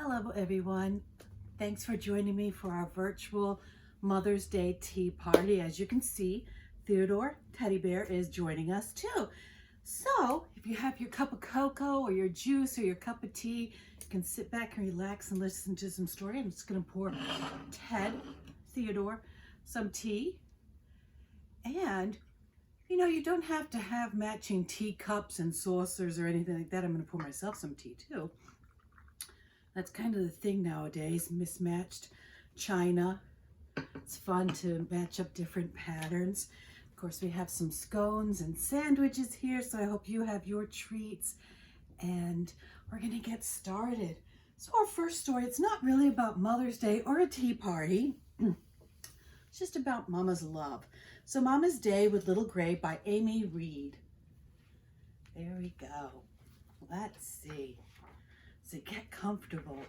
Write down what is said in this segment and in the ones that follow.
Hello everyone. Thanks for joining me for our virtual Mother's Day tea party. As you can see, Theodore Teddy Bear is joining us too. So if you have your cup of cocoa or your juice or your cup of tea, you can sit back and relax and listen to some story. I'm just going to pour Theodore some tea. And you don't have to have matching teacups and saucers or anything like that. I'm going to pour myself some tea too. That's kind of the thing nowadays, mismatched china. It's fun to match up different patterns. Of course, we have some scones and sandwiches here, so I hope you have your treats. And we're going to get started. So our first story, it's not really about Mother's Day or a tea party. It's just about Mama's love. So Mama's Day with Little Gray by Amy Reed. There we go. Let's see. So get comfortable.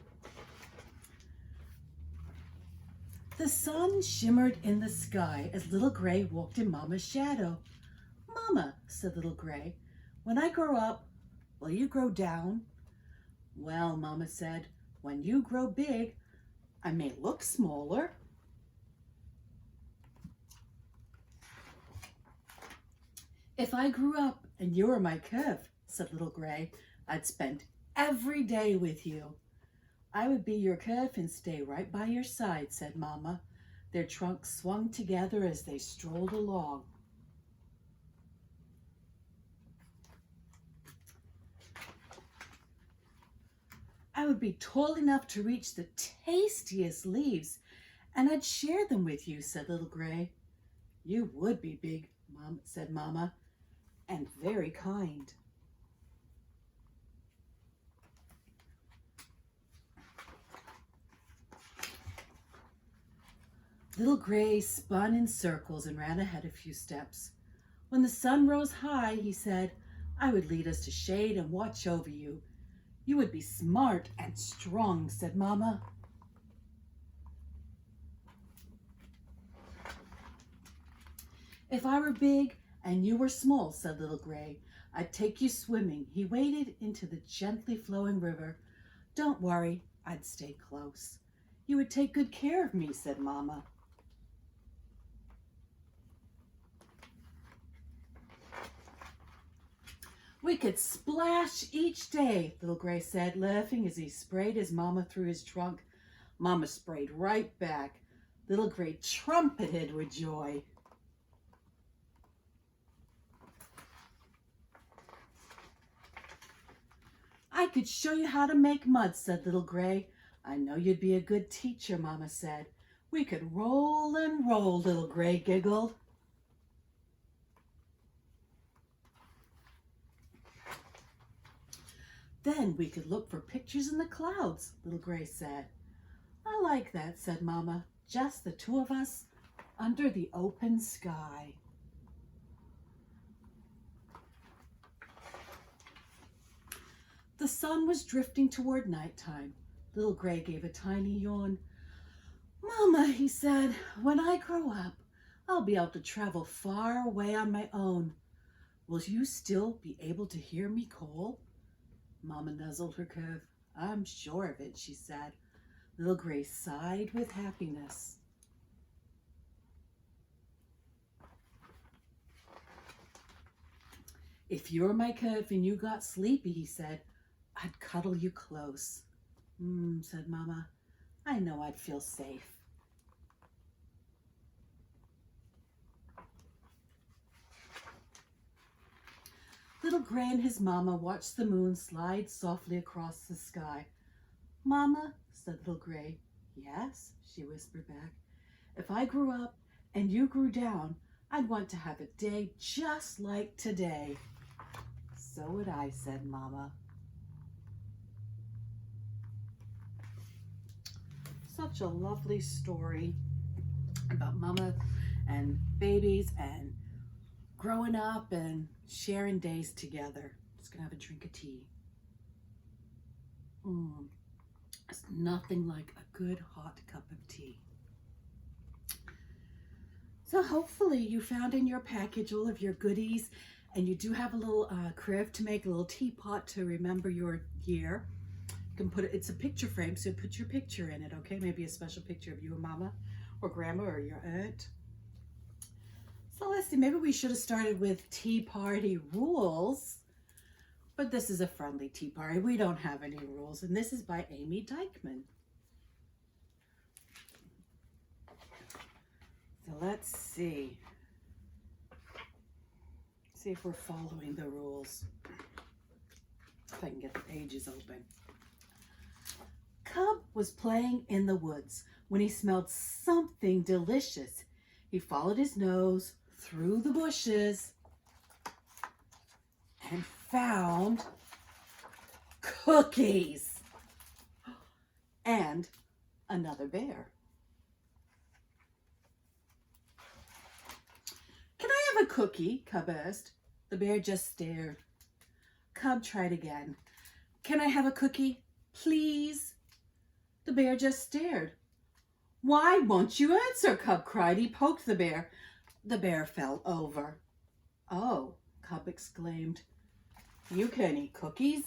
The sun shimmered in the sky as Little Gray walked in Mama's shadow. Mama, said Little Gray, when I grow up, will you grow down? Well, Mama said, when you grow big, I may look smaller. If I grew up and you were my curve, said Little Gray, I'd spend every day with you. I would be your curve and stay right by your side, said Mama. Their trunks swung together as they strolled along. I would be tall enough to reach the tastiest leaves, and I'd share them with you, said Little Gray. You would be big, said Mama, and very kind. Little Gray spun in circles and ran ahead a few steps. When the sun rose high, he said, I would lead us to shade and watch over you. You would be smart and strong, said Mama. If I were big and you were small, said Little Gray, I'd take you swimming. He waded into the gently flowing river. Don't worry, I'd stay close. You would take good care of me, said Mama. We could splash each day, Little Gray said, laughing as he sprayed his Mama through his trunk. Mama sprayed right back. Little Gray trumpeted with joy. I could show you how to make mud, said Little Gray. I know you'd be a good teacher, Mama said. We could roll and roll, Little Gray giggled. Then we could look for pictures in the clouds, Little Gray said. I like that, said Mama. Just the two of us under the open sky. The sun was drifting toward nighttime. Little Gray gave a tiny yawn. Mama, he said, when I grow up, I'll be able to travel far away on my own. Will you still be able to hear me call? Mama nuzzled her curve. I'm sure of it, she said. Little Gray sighed with happiness. If you're my curve and you got sleepy, he said, I'd cuddle you close. Said Mama. I know I'd feel safe. Little Gray and his Mama watched the moon slide softly across the sky. Mama, said Little Gray. Yes, she whispered back. If I grew up and you grew down, I'd want to have a day just like today. So would I, said Mama. Such a lovely story about Mama and babies and growing up and sharing days together. Just gonna have a drink of tea. It's nothing like a good hot cup of tea. So hopefully you found in your package all of your goodies, and you do have a little crib to make, a little teapot to remember your year. You can put it, it's a picture frame, so put your picture in it, okay? Maybe a special picture of you and mama or grandma or your aunt. So let's see, maybe we should have started with tea party rules, but this is a friendly tea party. We don't have any rules, and this is by Amy Dykman. So let's see. See if we're following the rules. If I can get the pages open. Cub was playing in the woods when he smelled something delicious. He followed his nose through the bushes and found cookies and another bear. Can I have a cookie? Cub asked. The bear just stared. Cub tried again. Can I have a cookie, please? The bear just stared. Why won't you answer? Cub cried. He poked the bear. The bear fell over. Oh, Cub exclaimed. You can eat cookies?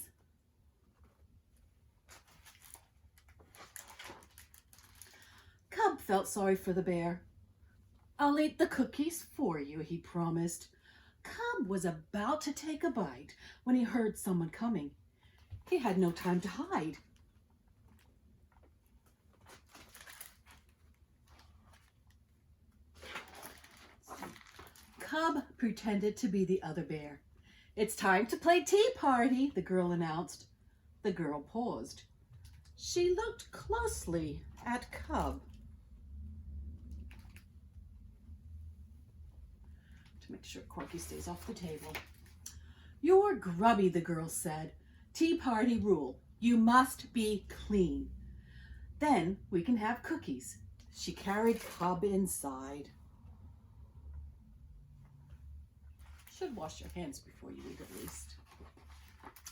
Cub felt sorry for the bear. I'll eat the cookies for you, he promised. Cub was about to take a bite when he heard someone coming. He had no time to hide. Cub pretended to be the other bear. It's time to play tea party, the girl announced. The girl paused. She looked closely at Cub to make sure Corky stays off the table. You're grubby, the girl said. Tea party rule. You must be clean. Then we can have cookies. She carried Cub inside. Should wash your hands before you eat at least.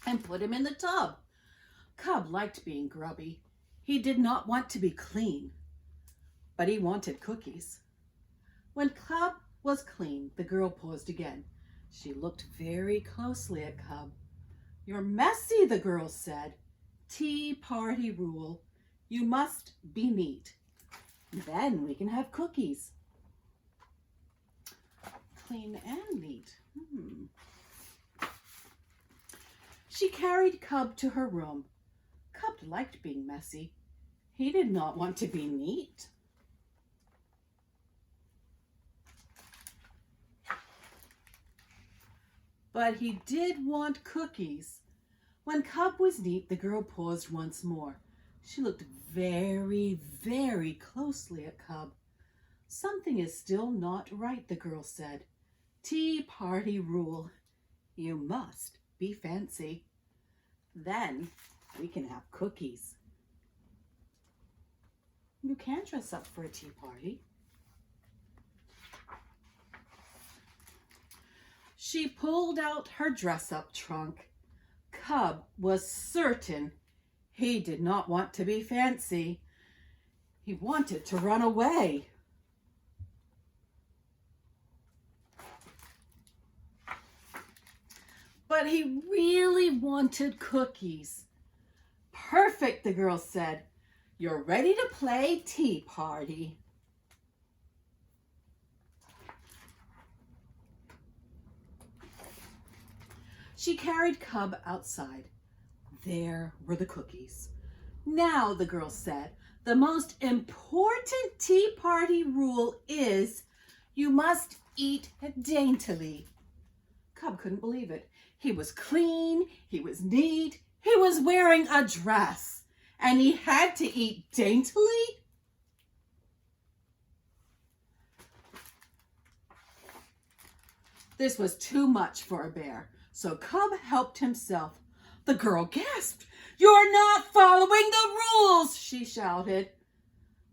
And put him in the tub. Cub liked being grubby. He did not want to be clean, but he wanted cookies. When Cub was clean, the girl paused again. She looked very closely at Cub. You're messy, the girl said. Tea party rule. You must be neat. Then we can have cookies. Clean and neat. She carried Cub to her room. Cub liked being messy. He did not want to be neat. But he did want cookies. When Cub was neat, the girl paused once more. She looked very, very closely at Cub. Something is still not right, the girl said. Tea party rule. You must be fancy. Then we can have cookies. You can dress up for a tea party. She pulled out her dress-up trunk. Cub was certain he did not want to be fancy. He wanted to run away. But he really wanted cookies. Perfect, the girl said. You're ready to play tea party. She carried Cub outside. There were the cookies. Now, the girl said, the most important tea party rule is you must eat daintily. Cub couldn't believe it. He was clean, he was neat, he was wearing a dress, and he had to eat daintily? This was too much for a bear, so Cub helped himself. The girl gasped. You're not following the rules, she shouted.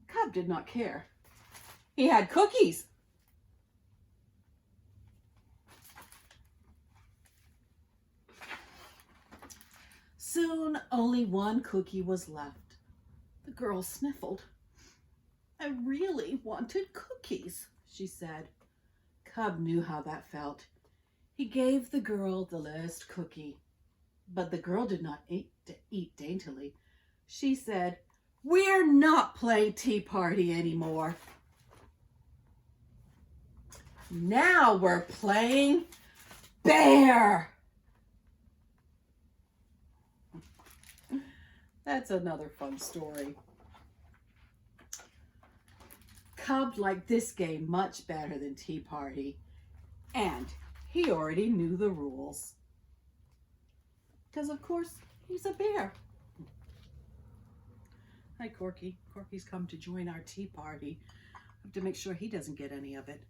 Cub did not care. He had cookies. Soon, only one cookie was left. The girl sniffled. I really wanted cookies, she said. Cub knew how that felt. He gave the girl the last cookie, but the girl did not eat daintily. She said, "We're not playing Tea Party anymore. Now we're playing bear." That's another fun story. Cub liked this game much better than Tea Party, and he already knew the rules. Because, of course, he's a bear. Hi, Corky. Corky's come to join our tea party. I have to make sure he doesn't get any of it.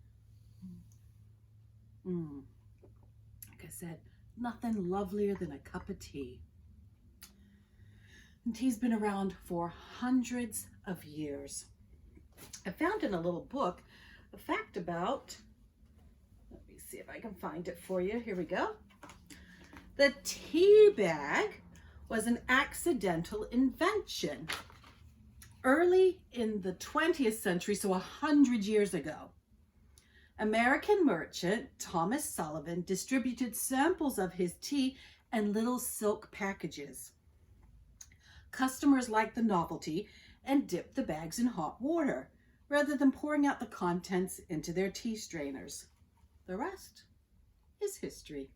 Like I said, nothing lovelier than a cup of tea. And tea's been around for hundreds of years. I found in a little book a fact about, let me see if I can find it for you. Here we go. The tea bag was an accidental invention early in the 20th century, so 100 years ago. American merchant Thomas Sullivan distributed samples of his tea in little silk packages. Customers liked the novelty and dipped the bags in hot water rather than pouring out the contents into their tea strainers. The rest is history.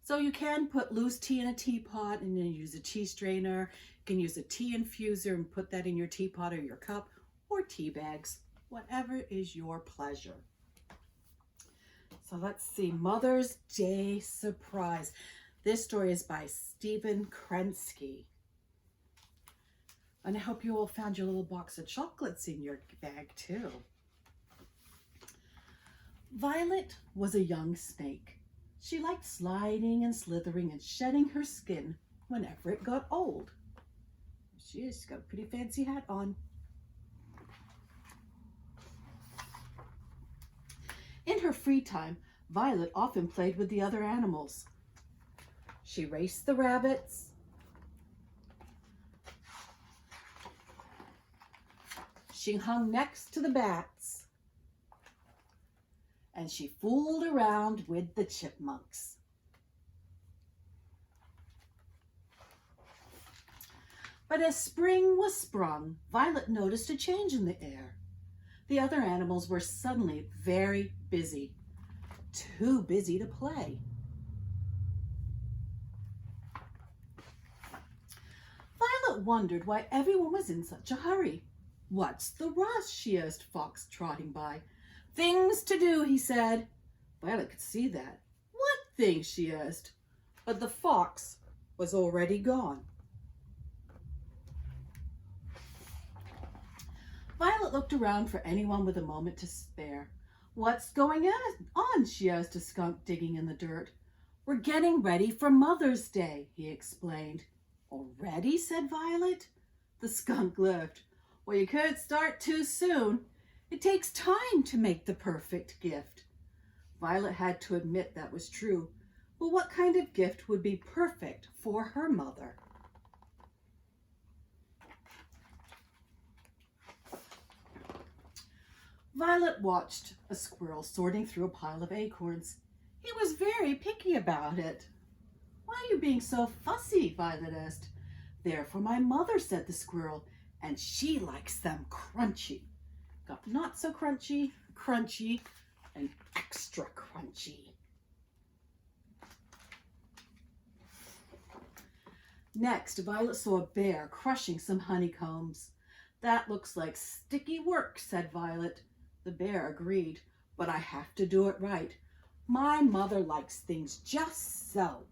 So you can put loose tea in a teapot and then use a tea strainer. You can use a tea infuser and put that in your teapot or your cup, or tea bags, whatever is your pleasure. So let's see, Mother's Day surprise. This story is by Stephen Krensky. And I hope you all found your little box of chocolates in your bag too. Violet was a young snake. She liked sliding and slithering and shedding her skin whenever it got old. She's got a pretty fancy hat on. In her free time, Violet often played with the other animals. She raced the rabbits. She hung next to the bats. And she fooled around with the chipmunks. But as spring was sprung, Violet noticed a change in the air. The other animals were suddenly very busy, too busy to play. Violet wondered why everyone was in such a hurry. "What's the rush?" she asked Fox trotting by. "Things to do," he said. Violet could see that. "What things?" she asked. But the fox was already gone. Violet looked around for anyone with a moment to spare. "What's going on?" she asked a skunk digging in the dirt. "We're getting ready for Mother's Day," he explained. "Already?" said Violet. The skunk laughed. "Well, you can't start too soon. It takes time to make the perfect gift." Violet had to admit that was true. But what kind of gift would be perfect for her mother? Violet watched a squirrel sorting through a pile of acorns. He was very picky about it. "Why are you being so fussy?" Violet asked. "They're for my mother," said the squirrel, "and she likes them crunchy. Got not so crunchy, crunchy, and extra crunchy." Next, Violet saw a bear crushing some honeycombs. "That looks like sticky work," said Violet. The bear agreed, "But I have to do it right. My mother likes things just so."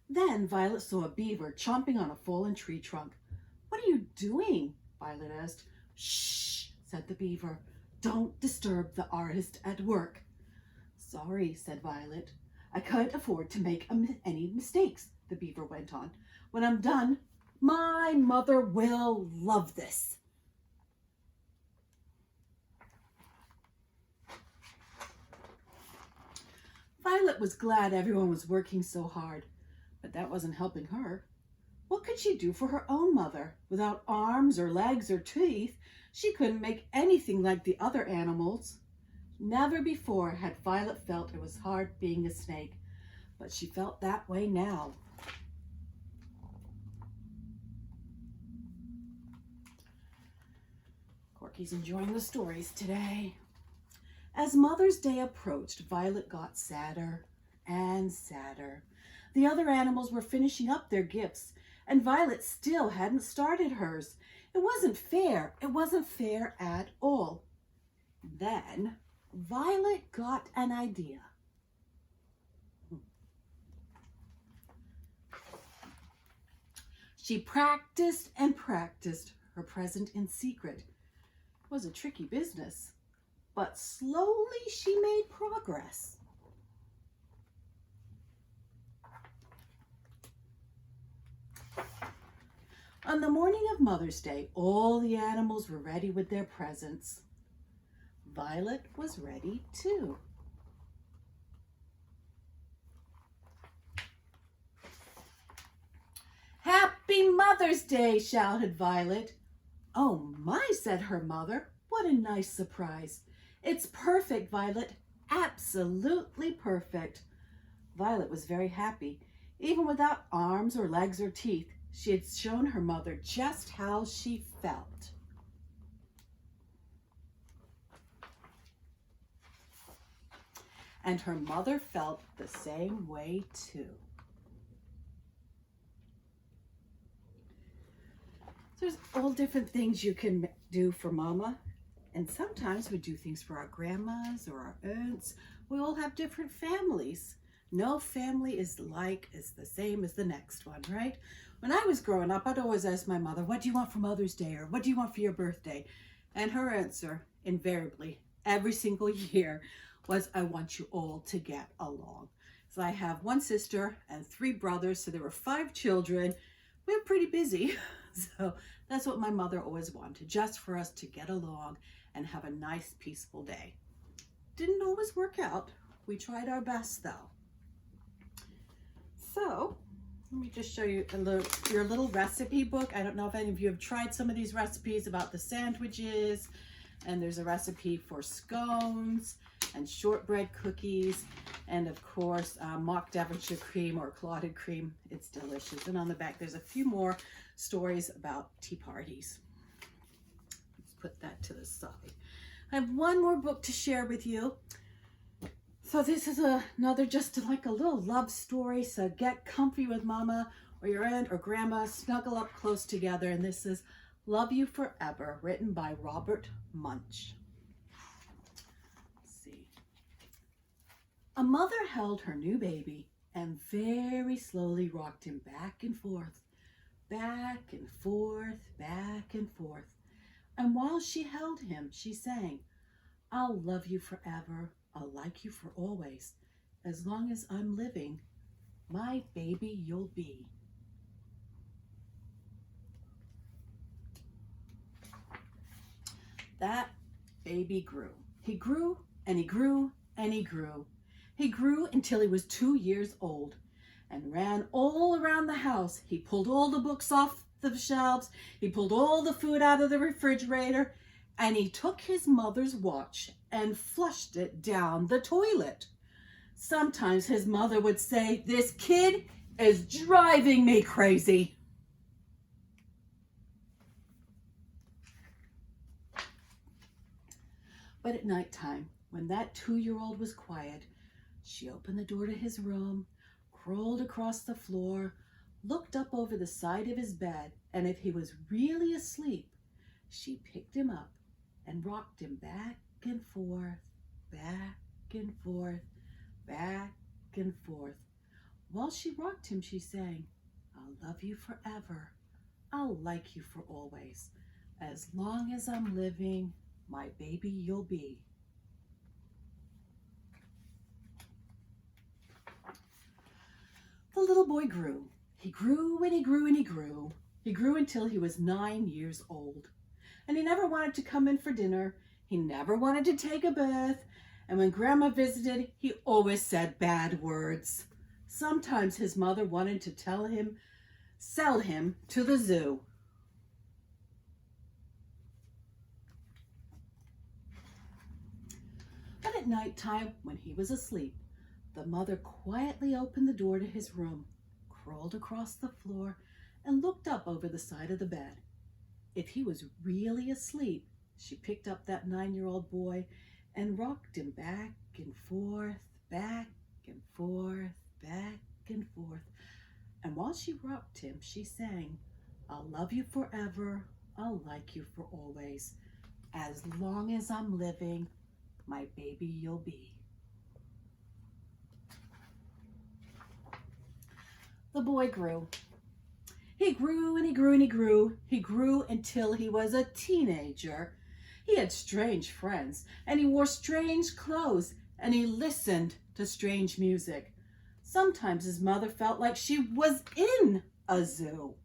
Then Violet saw a beaver chomping on a fallen tree trunk. "What are you doing?" Violet asked. "Shh," said the beaver. "Don't disturb the artist at work." "Sorry," said Violet. "I can't afford to make any mistakes," the beaver went on. "When I'm done, my mother will love this." Violet was glad everyone was working so hard, but that wasn't helping her. What could she do for her own mother? Without arms or legs or teeth, she couldn't make anything like the other animals. Never before had Violet felt it was hard being a snake, but she felt that way now. Corky's enjoying the stories today. As Mother's Day approached, Violet got sadder and sadder. The other animals were finishing up their gifts, and Violet still hadn't started hers. It wasn't fair. It wasn't fair at all. Then Violet got an idea. She practiced and practiced her present in secret. It was a tricky business, but slowly she made progress. On the morning of Mother's Day, all the animals were ready with their presents. Violet was ready too. "Happy Mother's Day!" shouted Violet. "Oh my," said her mother. "What a nice surprise. It's perfect, Violet. Absolutely perfect." Violet was very happy. Even without arms or legs or teeth, she had shown her mother just how she felt. And her mother felt the same way too. There's all different things you can do for Mama. And sometimes we do things for our grandmas or our aunts. We all have different families. No family is the same as the next one, right? When I was growing up, I'd always ask my mother, "What do you want for Mother's Day?" or "What do you want for your birthday?" And her answer, invariably, every single year, was, "I want you all to get along." So I have one sister and 3 brothers, so there were 5 children. We were pretty busy. So that's what my mother always wanted, just for us to get along and have a nice, peaceful day. Didn't always work out. We tried our best though. So let me just show you your little recipe book. I don't know if any of you have tried some of these recipes about the sandwiches, and there's a recipe for scones and shortbread cookies, and of course mock Devonshire cream or clotted cream. It's delicious. And on the back there's a few more stories about tea parties. Let's put that to the side. I have one more book to share with you. So this is another, just like a little love story. So get comfy with Mama or your aunt or grandma, snuggle up close together. And this is Love You Forever, written by Robert Munch. Let's see. A mother held her new baby and very slowly rocked him back and forth, back and forth, back and forth. And while she held him, she sang, "I'll love you forever. I'll like you for always. As long as I'm living, my baby you'll be." That baby grew. He grew and he grew and he grew. He grew until he was 2 years old and ran all around the house. He pulled all the books off the shelves. He pulled all the food out of the refrigerator. And he took his mother's watch and flushed it down the toilet. Sometimes his mother would say, "This kid is driving me crazy." But at nighttime, when that 2-year-old was quiet, she opened the door to his room, crawled across the floor, looked up over the side of his bed, and if he was really asleep, she picked him up and rocked him back and forth, back and forth, back and forth. While she rocked him, she sang, "I'll love you forever. I'll like you for always. As long as I'm living, my baby you'll be." The little boy grew. He grew and he grew and he grew. He grew until he was 9 years old. And he never wanted to come in for dinner. He never wanted to take a bath. And when Grandma visited, he always said bad words. Sometimes his mother wanted to sell him to the zoo. But at night time, when he was asleep, the mother quietly opened the door to his room, crawled across the floor, and looked up over the side of the bed. If he was really asleep, she picked up that 9-year-old boy and rocked him back and forth, back and forth, back and forth. And while she rocked him, she sang, "I'll love you forever, I'll like you for always. As long as I'm living, my baby you'll be." The boy grew. He grew and he grew and he grew. He grew until he was a teenager. He had strange friends and he wore strange clothes and he listened to strange music. Sometimes his mother felt like she was in a zoo.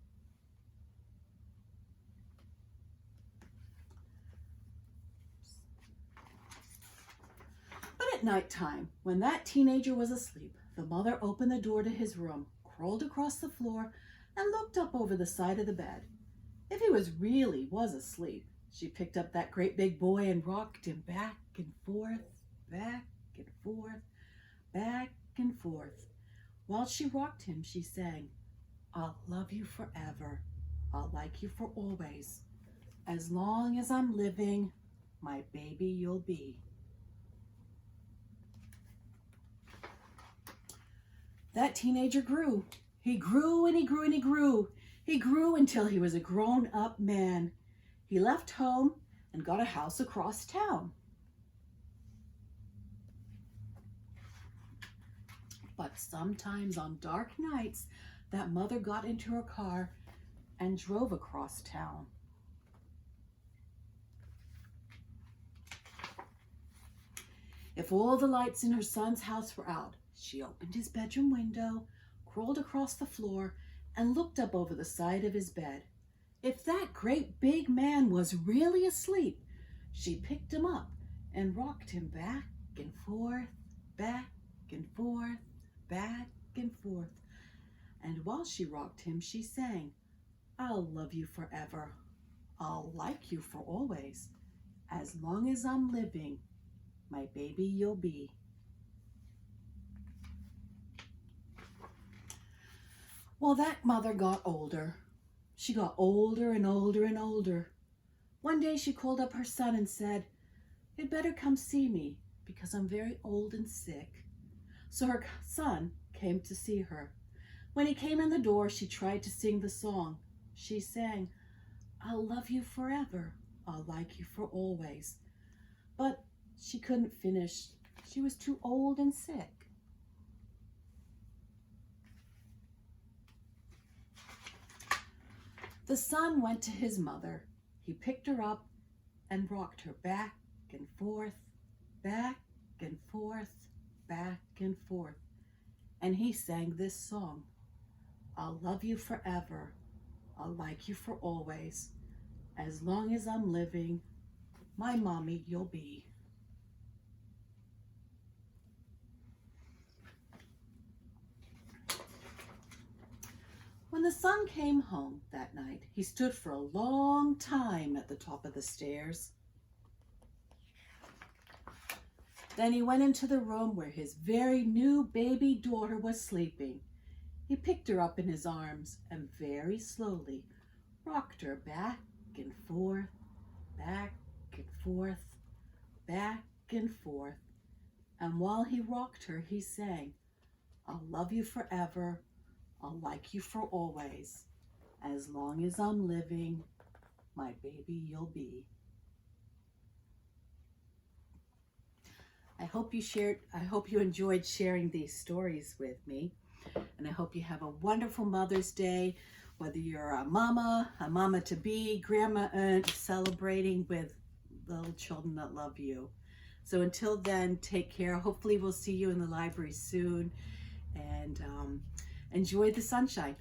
But at night time, when that teenager was asleep, the mother opened the door to his room, crawled across the floor, and looked up over the side of the bed. If he was asleep, she picked up that great big boy and rocked him back and forth, back and forth, back and forth. While she rocked him, she sang, "I'll love you forever, I'll like you for always. As long as I'm living, my baby you'll be." That teenager grew. He grew and he grew and he grew. He grew until he was a grown-up man. He left home and got a house across town. But sometimes on dark nights, that mother got into her car and drove across town. If all the lights in her son's house were out, she opened his bedroom window, crawled across the floor, and looked up over the side of his bed. If that great big man was really asleep, she picked him up and rocked him back and forth, back and forth, back and forth. And while she rocked him, she sang, "I'll love you forever, I'll like you for always. As long as I'm living, my baby you'll be." Well, that mother got older. She got older and older and older. One day she called up her son and said, "You'd better come see me because I'm very old and sick." So her son came to see her. When he came in the door, she tried to sing the song. She sang, "I'll love you forever, I'll like you for always." But she couldn't finish. She was too old and sick. The son went to his mother. He picked her up and rocked her back and forth, back and forth, back and forth. And he sang this song, "I'll love you forever, I'll like you for always. As long as I'm living, my mommy you'll be." When the son came home that night, he stood for a long time at the top of the stairs. Then he went into the room where his very new baby daughter was sleeping. He picked her up in his arms and very slowly rocked her back and forth, back and forth, back and forth. And while he rocked her, he sang, "I'll love you forever, I'll like you for always. As long as I'm living, my baby you'll be." I hope you enjoyed sharing these stories with me. And I hope you have a wonderful Mother's Day, whether you're a mama to be, grandma, aunt, celebrating with little children that love you. So until then, take care. Hopefully we'll see you in the library soon. And enjoy the sunshine.